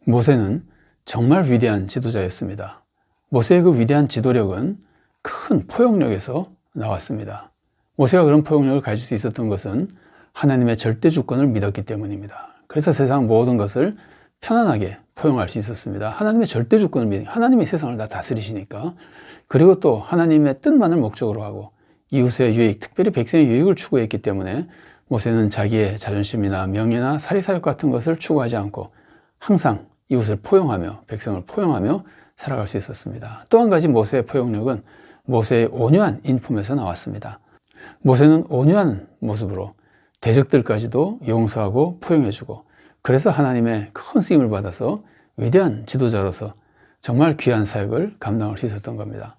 모세는 정말 위대한 지도자였습니다. 모세의 그 위대한 지도력은 큰 포용력에서 나왔습니다. 모세가 그런 포용력을 가질 수 있었던 것은 하나님의 절대 주권을 믿었기 때문입니다. 그래서 세상 모든 것을 편안하게 포용할 수 있었습니다. 하나님의 절대 주권을 믿으니 하나님이 세상을 다 다스리시니까. 그리고 또 하나님의 뜻만을 목적으로 하고 이웃의 유익, 특별히 백성의 유익을 추구했기 때문에 모세는 자기의 자존심이나 명예나 사리사욕 같은 것을 추구하지 않고 항상 이웃을 포용하며 백성을 포용하며 살아갈 수 있었습니다. 또 한 가지 모세의 포용력은 모세의 온유한 인품에서 나왔습니다. 모세는 온유한 모습으로 대적들까지도 용서하고 포용해주고, 그래서 하나님의 큰 쓰임을 받아서 위대한 지도자로서 정말 귀한 사역을 감당할 수 있었던 겁니다.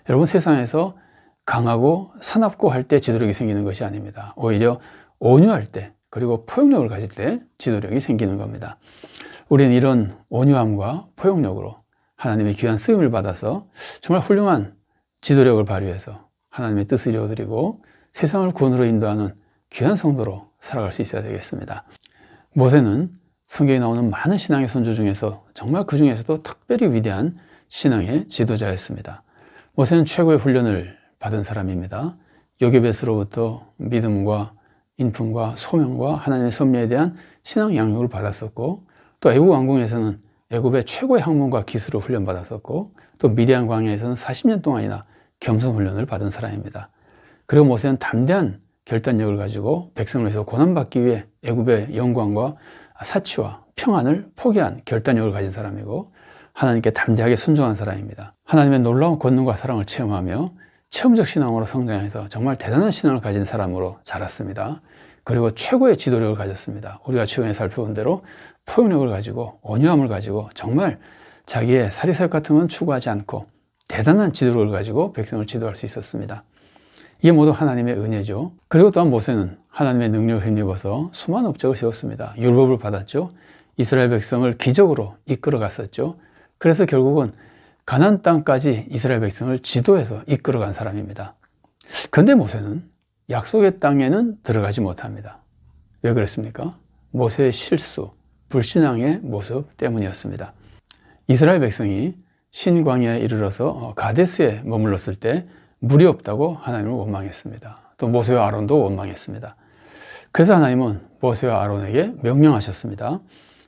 여러분, 세상에서 강하고 사납고 할 때 지도력이 생기는 것이 아닙니다. 오히려 온유할 때, 그리고 포용력을 가질 때 지도력이 생기는 겁니다. 우리는 이런 온유함과 포용력으로 하나님의 귀한 쓰임을 받아서 정말 훌륭한 지도력을 발휘해서 하나님의 뜻을 이루어드리고 세상을 구원으로 인도하는 귀한 성도로 살아갈 수 있어야 되겠습니다. 모세는 성경에 나오는 많은 신앙의 선조 중에서 정말 그 중에서도 특별히 위대한 신앙의 지도자였습니다. 모세는 최고의 훈련을 받은 사람입니다. 요게벳으로부터 믿음과 인품과 소명과 하나님의 섭리에 대한 신앙 양육을 받았었고, 또 애굽 왕궁에서는 애굽의 최고의 학문과 기술을 훈련받았었고, 또 미디안 광야에서는 40년 동안이나 겸손 훈련을 받은 사람입니다. 그리고 모세는 담대한 결단력을 가지고 백성을 위해서 고난받기 위해 애굽의 영광과 사치와 평안을 포기한 결단력을 가진 사람이고, 하나님께 담대하게 순종한 사람입니다. 하나님의 놀라운 권능과 사랑을 체험하며 체험적 신앙으로 성장해서 정말 대단한 신앙을 가진 사람으로 자랐습니다. 그리고 최고의 지도력을 가졌습니다. 우리가 최근에 살펴본 대로 포용력을 가지고 온유함을 가지고 정말 자기의 사리사욕 같은 건 추구하지 않고 대단한 지도력을 가지고 백성을 지도할 수 있었습니다. 이게 모두 하나님의 은혜죠. 그리고 또한 모세는 하나님의 능력을 힘입어서 수많은 업적을 세웠습니다. 율법을 받았죠. 이스라엘 백성을 기적으로 이끌어 갔었죠. 그래서 결국은 가나안 땅까지 이스라엘 백성을 지도해서 이끌어간 사람입니다. 그런데 모세는 약속의 땅에는 들어가지 못합니다. 왜 그랬습니까? 모세의 실수, 불신앙의 모습 때문이었습니다. 이스라엘 백성이 신광야에 이르러서 가데스에 머물렀을 때 물이 없다고 하나님을 원망했습니다. 또 모세와 아론도 원망했습니다. 그래서 하나님은 모세와 아론에게 명령하셨습니다.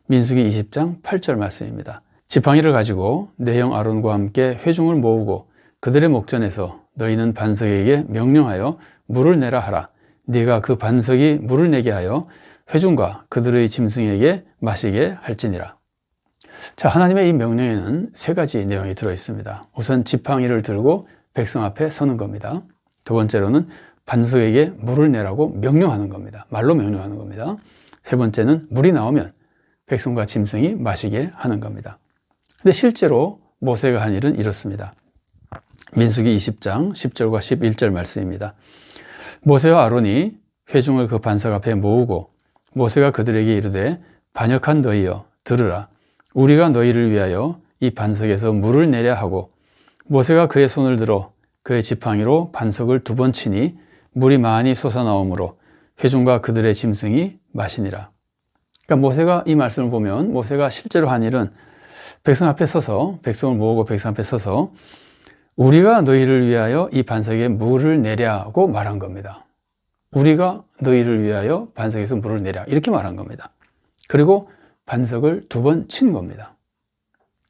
민수기 20장 8절 말씀입니다. 지팡이를 가지고 내 형 아론과 함께 회중을 모으고 그들의 목전에서 너희는 반석에게 명령하여 물을 내라 하라. 네가 그 반석이 물을 내게 하여 회중과 그들의 짐승에게 마시게 할지니라. 자, 하나님의 이 명령에는 세 가지 내용이 들어있습니다. 우선 지팡이를 들고 백성 앞에 서는 겁니다. 두 번째로는 반석에게 물을 내라고 명령하는 겁니다. 말로 명령하는 겁니다. 세 번째는 물이 나오면 백성과 짐승이 마시게 하는 겁니다. 근데 실제로 모세가 한 일은 이렇습니다. 민수기 20장 10절과 11절 말씀입니다. 모세와 아론이 회중을 그 반석 앞에 모으고 모세가 그들에게 이르되 반역한 너희여 들으라. 우리가 너희를 위하여 이 반석에서 물을 내려 하고 모세가 그의 손을 들어 그의 지팡이로 반석을 2번 치니 물이 많이 솟아나오므로 회중과 그들의 짐승이 마시니라. 그러니까 모세가 이 말씀을 보면 모세가 실제로 한 일은 백성 앞에 서서 백성을 모으고 백성 앞에 서서 우리가 너희를 위하여 이 반석에 물을 내랴고 말한 겁니다. 우리가 너희를 위하여 반석에서 물을 내랴 이렇게 말한 겁니다. 그리고 반석을 2번 친 겁니다.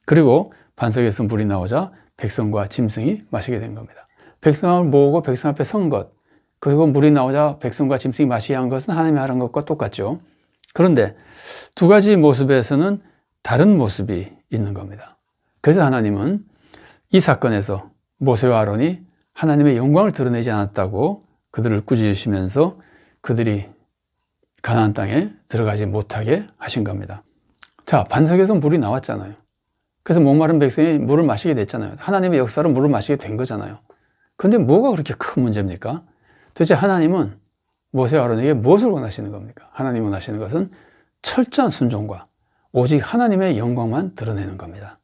그리고 반석에서 물이 나오자 백성과 짐승이 마시게 된 겁니다. 백성을 모으고 백성 앞에 선 것, 그리고 물이 나오자 백성과 짐승이 마시게 한 것은 하나님이 하는 것과 똑같죠. 그런데 두 가지 모습에서는 다른 모습이 있는 겁니다. 그래서 하나님은 이 사건에서 모세와 아론이 하나님의 영광을 드러내지 않았다고 그들을 꾸짖으시면서 그들이 가나안 땅에 들어가지 못하게 하신 겁니다. 자, 반석에서 물이 나왔잖아요. 그래서 목마른 백성이 물을 마시게 됐잖아요. 하나님의 역사로 물을 마시게 된 거잖아요. 그런데 뭐가 그렇게 큰 문제입니까? 도대체 하나님은 모세와 아론에게 무엇을 원하시는 겁니까? 하나님이 원하시는 것은 철저한 순종과 오직 하나님의 영광만 드러내는 겁니다.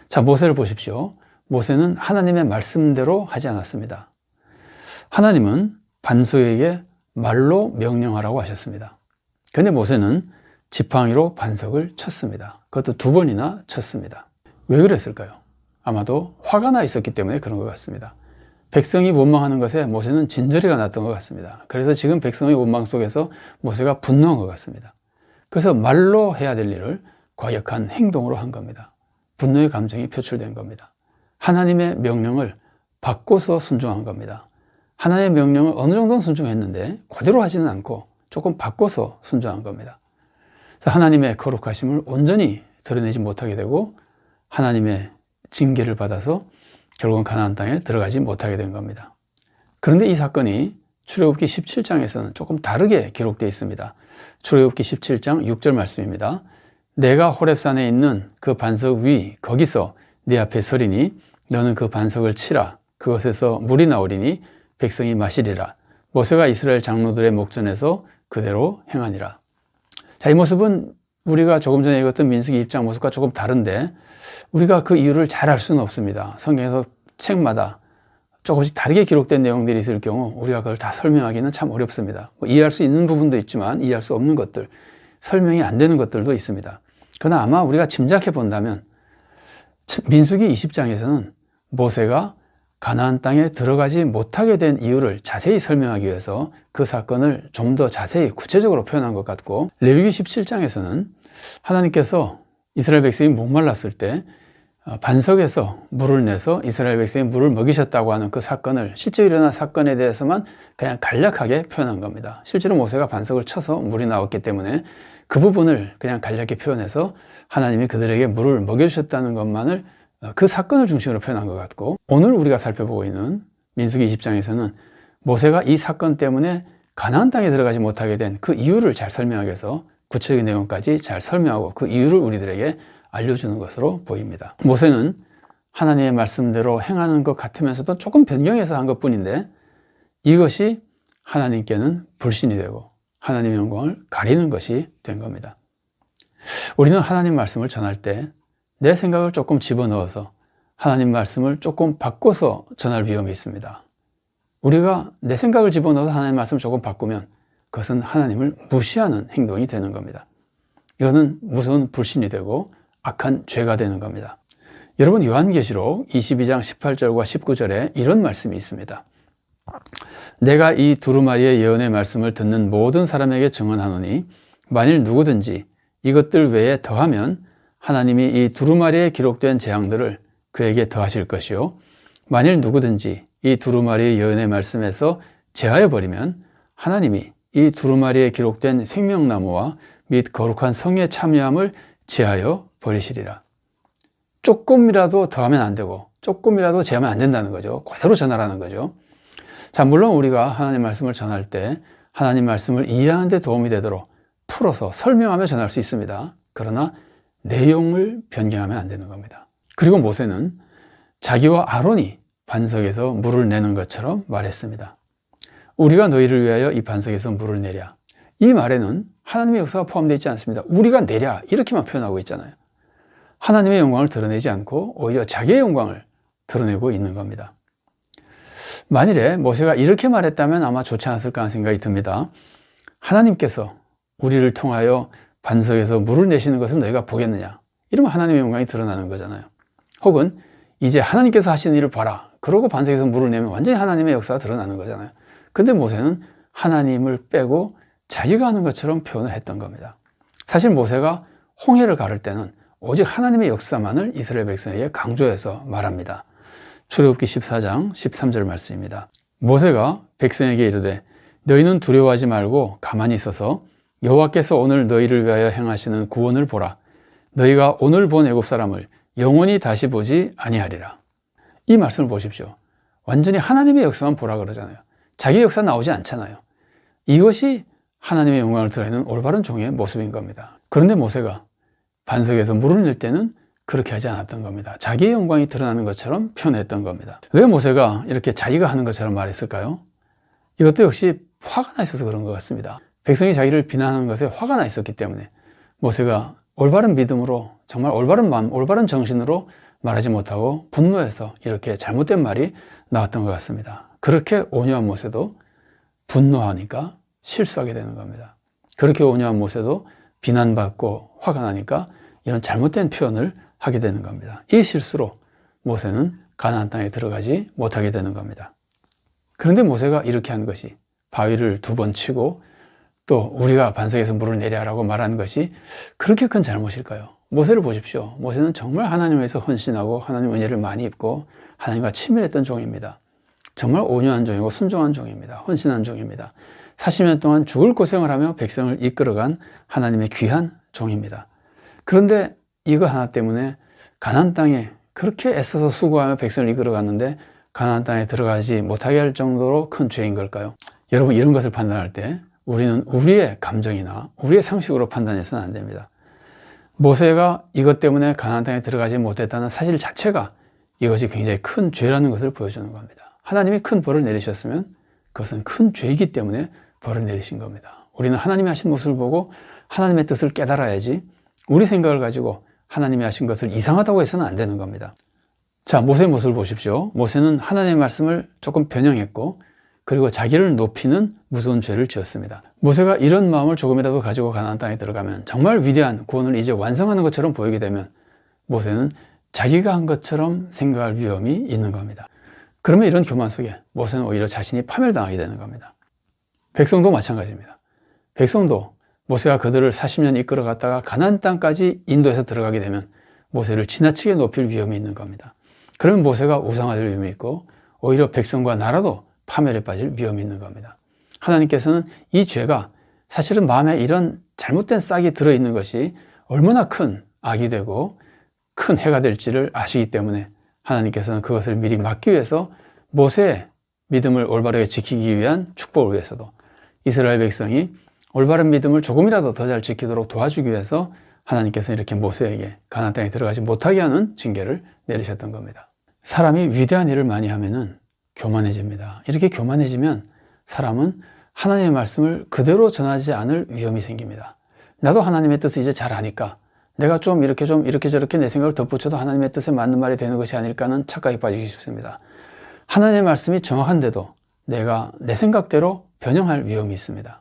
자, 모세를 보십시오. 모세는 하나님의 말씀대로 하지 않았습니다. 하나님은 반석에게 말로 명령하라고 하셨습니다. 그런데 모세는 지팡이로 반석을 쳤습니다. 그것도 2번이나 쳤습니다. 왜 그랬을까요? 아마도 화가 나 있었기 때문에 그런 것 같습니다. 백성이 원망하는 것에 모세는 진저리가 났던 것 같습니다. 그래서 지금 백성의 원망 속에서 모세가 분노한 것 같습니다. 그래서 말로 해야 될 일을 과격한 행동으로 한 겁니다. 분노의 감정이 표출된 겁니다. 하나님의 명령을 바꿔서 순종한 겁니다. 하나님의 명령을 어느 정도는 순종했는데 그대로 하지는 않고 조금 바꿔서 순종한 겁니다. 그래서 하나님의 거룩하심을 온전히 드러내지 못하게 되고 하나님의 징계를 받아서 결국은 가나안 땅에 들어가지 못하게 된 겁니다. 그런데 이 사건이 출애굽기 17장에서는 조금 다르게 기록되어 있습니다. 출애굽기 17장 6절 말씀입니다. 내가 호렙산에 있는 그 반석 위 거기서 네 앞에 서리니 너는 그 반석을 치라. 그것에서 물이 나오리니 백성이 마시리라. 모세가 이스라엘 장로들의 목전에서 그대로 행하니라. 자, 이 모습은 우리가 조금 전에 읽었던 민수기 1장 모습과 조금 다른데 우리가 그 이유를 잘 알 수는 없습니다. 성경에서 책마다 조금씩 다르게 기록된 내용들이 있을 경우 우리가 그걸 다 설명하기는 참 어렵습니다. 이해할 수 있는 부분도 있지만 이해할 수 없는 것들, 설명이 안 되는 것들도 있습니다. 그러나 아마 우리가 짐작해 본다면 민수기 20장에서는 모세가 가나안 땅에 들어가지 못하게 된 이유를 자세히 설명하기 위해서 그 사건을 좀 더 자세히 구체적으로 표현한 것 같고, 레위기 17장에서는 하나님께서 이스라엘 백성이 목말랐을 때 반석에서 물을 내서 이스라엘 백성이 물을 먹이셨다고 하는 그 사건을, 실제 일어난 사건에 대해서만 그냥 간략하게 표현한 겁니다. 실제로 모세가 반석을 쳐서 물이 나왔기 때문에 그 부분을 그냥 간략히 표현해서 하나님이 그들에게 물을 먹여주셨다는 것만을 그 사건을 중심으로 표현한 것 같고, 오늘 우리가 살펴보고 있는 민수기 20장에서는 모세가 이 사건 때문에 가나안 땅에 들어가지 못하게 된 그 이유를 잘 설명하기 위해서 구체적인 내용까지 잘 설명하고 그 이유를 우리들에게 알려주는 것으로 보입니다. 모세는 하나님의 말씀대로 행하는 것 같으면서도 조금 변경해서 한 것뿐인데 이것이 하나님께는 불신이 되고 하나님의 영광을 가리는 것이 된 겁니다. 우리는 하나님 말씀을 전할 때 내 생각을 조금 집어넣어서 하나님 말씀을 조금 바꿔서 전할 위험이 있습니다. 우리가 내 생각을 집어넣어서 하나님 말씀을 조금 바꾸면 그것은 하나님을 무시하는 행동이 되는 겁니다. 이거는 무서운 불신이 되고 악한 죄가 되는 겁니다. 여러분, 요한계시록 22장 18절과 19절에 이런 말씀이 있습니다. 내가 이 두루마리의 예언의 말씀을 듣는 모든 사람에게 증언하노니 만일 누구든지 이것들 외에 더하면 하나님이 이 두루마리에 기록된 재앙들을 그에게 더하실 것이요, 만일 누구든지 이 두루마리의 예언의 말씀에서 제하여 버리면 하나님이 이 두루마리에 기록된 생명나무와 및 거룩한 성에 참여함을 제하여 버리시리라. 조금이라도 더하면 안 되고 조금이라도 제하면 안 된다는 거죠. 그대로 전하라는 거죠. 자, 물론 우리가 하나님 말씀을 전할 때 하나님 말씀을 이해하는 데 도움이 되도록 풀어서 설명하며 전할 수 있습니다. 그러나 내용을 변경하면 안 되는 겁니다. 그리고 모세는 자기와 아론이 반석에서 물을 내는 것처럼 말했습니다. 우리가 너희를 위하여 이 반석에서 물을 내랴. 이 말에는 하나님의 역사가 포함되어 있지 않습니다. 우리가 내랴 이렇게만 표현하고 있잖아요. 하나님의 영광을 드러내지 않고 오히려 자기의 영광을 드러내고 있는 겁니다. 만일에 모세가 이렇게 말했다면 아마 좋지 않았을까 하는 생각이 듭니다. 하나님께서 우리를 통하여 반석에서 물을 내시는 것을 너희가 보겠느냐? 이러면 하나님의 영광이 드러나는 거잖아요. 혹은 이제 하나님께서 하시는 일을 봐라. 그러고 반석에서 물을 내면 완전히 하나님의 역사가 드러나는 거잖아요. 근데 모세는 하나님을 빼고 자기가 하는 것처럼 표현을 했던 겁니다. 사실 모세가 홍해를 가를 때는 오직 하나님의 역사만을 이스라엘 백성에게 강조해서 말합니다. 출애굽기 14장 13절 말씀입니다. 모세가 백성에게 이르되 너희는 두려워하지 말고 가만히 있어서 여호와께서 오늘 너희를 위하여 행하시는 구원을 보라. 너희가 오늘 본 애굽 사람을 영원히 다시 보지 아니하리라. 이 말씀을 보십시오. 완전히 하나님의 역사만 보라 그러잖아요. 자기 역사 나오지 않잖아요. 이것이 하나님의 영광을 드러내는 올바른 종의 모습인 겁니다. 그런데 모세가 반석에서 물을 낼 때는 그렇게 하지 않았던 겁니다. 자기의 영광이 드러나는 것처럼 표현했던 겁니다. 왜 모세가 이렇게 자기가 하는 것처럼 말했을까요? 이것도 역시 화가 나 있어서 그런 것 같습니다. 백성이 자기를 비난하는 것에 화가 나 있었기 때문에 모세가 올바른 믿음으로, 정말 올바른 마음, 올바른 정신으로 말하지 못하고 분노해서 이렇게 잘못된 말이 나왔던 것 같습니다. 그렇게 온유한 모세도 분노하니까 실수하게 되는 겁니다. 그렇게 온유한 모세도 비난받고 화가 나니까 이런 잘못된 표현을 하게 되는 겁니다. 이 실수로 모세는 가나안 땅에 들어가지 못하게 되는 겁니다. 그런데 모세가 이렇게 한 것이, 바위를 2번 치고 또 우리가 반석에서 물을 내려라고 말한 것이 그렇게 큰 잘못일까요? 모세를 보십시오. 모세는 정말 하나님을 위해서 헌신하고 하나님 은혜를 많이 입고 하나님과 친밀했던 종입니다. 정말 온유한 종이고 순종한 종입니다. 헌신한 종입니다. 40년 동안 죽을 고생을 하며 백성을 이끌어간 하나님의 귀한 종입니다. 그런데 이거 하나 때문에 가나안 땅에 그렇게 애써서 수고하며 백성을 이끌어갔는데 가나안 땅에 들어가지 못하게 할 정도로 큰 죄인 걸까요? 여러분, 이런 것을 판단할 때 우리는 우리의 감정이나 우리의 상식으로 판단해서는 안 됩니다. 모세가 이것 때문에 가나안 땅에 들어가지 못했다는 사실 자체가 이것이 굉장히 큰 죄라는 것을 보여주는 겁니다. 하나님이 큰 벌을 내리셨으면 그것은 큰 죄이기 때문에 벌을 내리신 겁니다. 우리는 하나님이 하신 모습을 보고 하나님의 뜻을 깨달아야지 우리 생각을 가지고 하나님이 하신 것을 이상하다고 해서는 안 되는 겁니다. 자, 모세의 모습을 보십시오. 모세는 하나님의 말씀을 조금 변형했고 그리고 자기를 높이는 무서운 죄를 지었습니다. 모세가 이런 마음을 조금이라도 가지고 가나안 땅에 들어가면 정말 위대한 구원을 이제 완성하는 것처럼 보이게 되면 모세는 자기가 한 것처럼 생각할 위험이 있는 겁니다. 그러면 이런 교만 속에 모세는 오히려 자신이 파멸당하게 되는 겁니다. 백성도 마찬가지입니다. 백성도 모세가 그들을 40년 이끌어 갔다가 가나안 땅까지 인도해서 들어가게 되면 모세를 지나치게 높일 위험이 있는 겁니다. 그러면 모세가 우상화될 위험이 있고 오히려 백성과 나라도 파멸에 빠질 위험이 있는 겁니다. 하나님께서는 이 죄가 사실은 마음에 이런 잘못된 싹이 들어있는 것이 얼마나 큰 악이 되고 큰 해가 될지를 아시기 때문에 하나님께서는 그것을 미리 막기 위해서 모세의 믿음을 올바르게 지키기 위한 축복을 위해서도 이스라엘 백성이 올바른 믿음을 조금이라도 더 잘 지키도록 도와주기 위해서 하나님께서 이렇게 모세에게 가나안 땅에 들어가지 못하게 하는 징계를 내리셨던 겁니다. 사람이 위대한 일을 많이 하면은 교만해집니다. 이렇게 교만해지면 사람은 하나님의 말씀을 그대로 전하지 않을 위험이 생깁니다. 나도 하나님의 뜻을 이제 잘 아니까 내가 좀 이렇게 저렇게 내 생각을 덧붙여도 하나님의 뜻에 맞는 말이 되는 것이 아닐까는 착각에 빠지기 쉽습니다. 하나님의 말씀이 정확한데도 내가 내 생각대로 변형할 위험이 있습니다.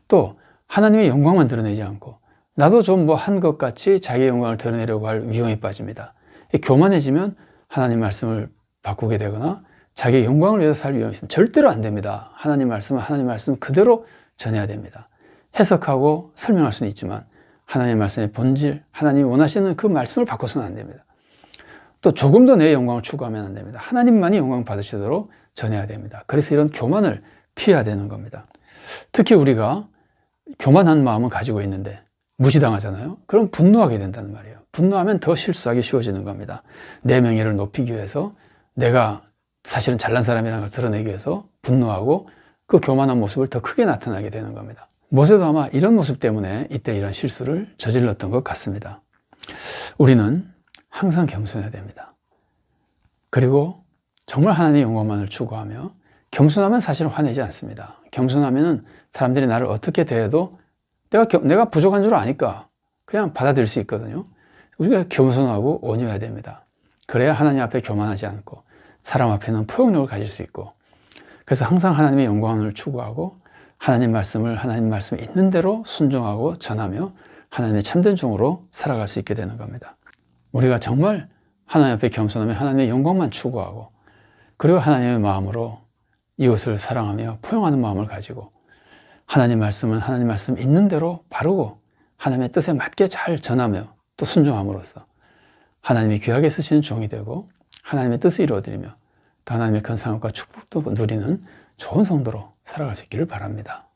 또 하나님의 영광만 드러내지 않고 나도 좀 뭐 한 것 같이 자기의 영광을 드러내려고 할 위험에 빠집니다. 교만해지면 하나님 말씀을 바꾸게 되거나 자기의 영광을 위해서 살 위험이 있습니다. 절대로 안 됩니다. 하나님 말씀은 하나님 말씀 그대로 전해야 됩니다. 해석하고 설명할 수는 있지만 하나님 말씀의 본질, 하나님이 원하시는 그 말씀을 바꿔서는 안 됩니다. 또 조금 더 내 영광을 추구하면 안 됩니다. 하나님만이 영광 받으시도록 전해야 됩니다. 그래서 이런 교만을 피해야 되는 겁니다. 특히 우리가 교만한 마음을 가지고 있는데 무시당하잖아요. 그럼 분노하게 된다는 말이에요. 분노하면 더 실수하기 쉬워지는 겁니다. 내 명예를 높이기 위해서 내가 사실은 잘난 사람이라는 걸 드러내기 위해서 분노하고 그 교만한 모습을 더 크게 나타나게 되는 겁니다. 모세도 아마 이런 모습 때문에 이때 이런 실수를 저질렀던 것 같습니다. 우리는 항상 겸손해야 됩니다. 그리고 정말 하나님의 영광만을 추구하며 겸손하면 사실은 화내지 않습니다. 겸손하면 사람들이 나를 어떻게 대해도 내가 부족한 줄 아니까 그냥 받아들일 수 있거든요. 우리가 겸손하고 온유해야 됩니다. 그래야 하나님 앞에 교만하지 않고 사람 앞에는 포용력을 가질 수 있고, 그래서 항상 하나님의 영광을 추구하고 하나님 말씀을 있는 대로 순종하고 전하며 하나님의 참된 종으로 살아갈 수 있게 되는 겁니다. 우리가 정말 하나님 앞에 겸손하며 하나님의 영광만 추구하고 그리고 하나님의 마음으로 이웃을 사랑하며 포용하는 마음을 가지고 하나님 말씀은 하나님 말씀 있는 대로 바르고 하나님의 뜻에 맞게 잘 전하며 또 순종함으로써 하나님이 귀하게 쓰시는 종이 되고 하나님의 뜻을 이루어드리며 또 하나님의 큰 상업과 축복도 누리는 좋은 성도로 살아갈 수 있기를 바랍니다.